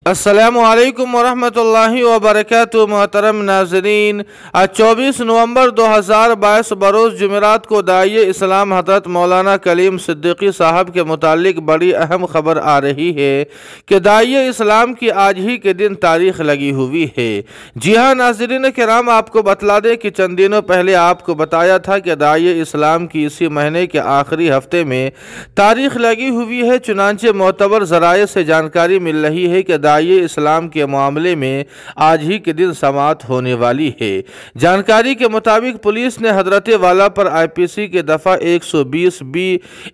अस्सलामुअलैकुम वरहमतुल्लाहि वबरकातुहू। मोहतरम नाज़रीन, आज 24 नवंबर 2022 बरोज़ जुमेरात को दाई इस्लाम हज़रत मौलाना कलीम सिद्दीकी साहब के मुतालिक बड़ी अहम खबर आ रही है कि दाई इस्लाम की आज ही के दिन तारीख लगी हुई है। जी हाँ नाज़रीन किराम, आपको बतला दें कि चंद दिनों पहले आपको बताया था कि दाई इस्लाम की इसी महीने के आखिरी हफ्ते में तारीख लगी हुई है। चुनांचे मोतबर ज़राए से जानकारी मिल रही है कि दाई इस्लाम के मामले में आज ही के दिन समाअत होने वाली है। जानकारी के मुताबिक पुलिस ने हजरत वाला पर IPC के दफ़ा 120B,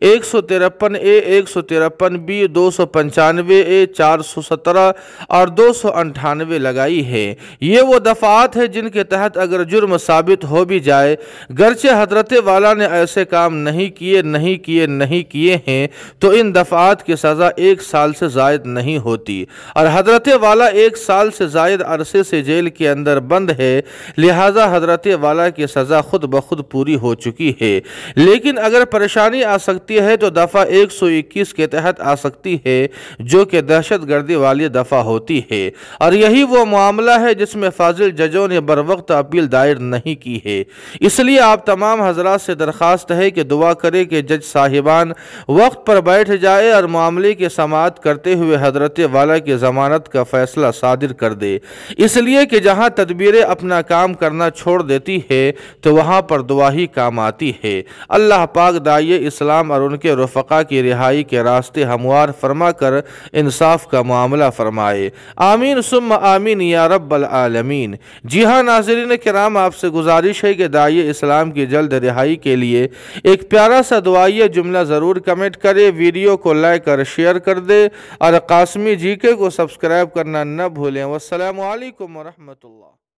153A, 153B, 295A, 417 और 298 लगाई है। ये वो दफ़ात है जिनके तहत अगर जुर्म साबित हो भी जाए, गरचे हजरत वाला ने ऐसे काम नहीं किए हैं, तो इन दफ़ात की सज़ा 1 साल से ज़ायद नहीं होती और हजरत वाला 1 साल से ज़ायद अरसे से जेल के अंदर बंद है। लिहाजा हजरत वाला की सज़ा खुद ब खुद पूरी हो चुकी है। लेकिन अगर परेशानी आ सकती है तो दफ़ा 121 के तहत आ सकती है, जो कि दहशत गर्दी वाली दफ़ा होती है और यही वो मामला है जिसमें फाजिल जजों ने बर वक्त अपील दायर नहीं की है। इसलिए आप तमाम हजरात से दरख्वास्त है कि दुआ करें कि जज साहिबान वक्त पर बैठ जाए और मामले की समाअत करते हुए हजरत वाला की ज़मानत का फैसला सादिर कर दे। इसलिए कि जहां तदबीरें अपना काम करना छोड़ देती है तो वहां पर दुआ ही काम आती है। अल्लाह पाक दाई इस्लाम और उनके रफ़क़ा की रिहाई के रास्ते हमवार फरमा कर इंसाफ का मामला फरमाए। आमीन सुम्मा आमीन या रब्बल आलमीन। जी हाँ नाज़रीन किराम, आपसे गुजारिश है कि दाई इस्लाम की जल्द रिहाई के लिए एक प्यारा सा दुआई जुमला ज़रूर कमेंट करे, वीडियो को लाइक और शेयर कर दे और कासमी GK को सब्सक्राइब करना न भूलें। वस्सलामु अलैकुम वरहमतुल्लाह।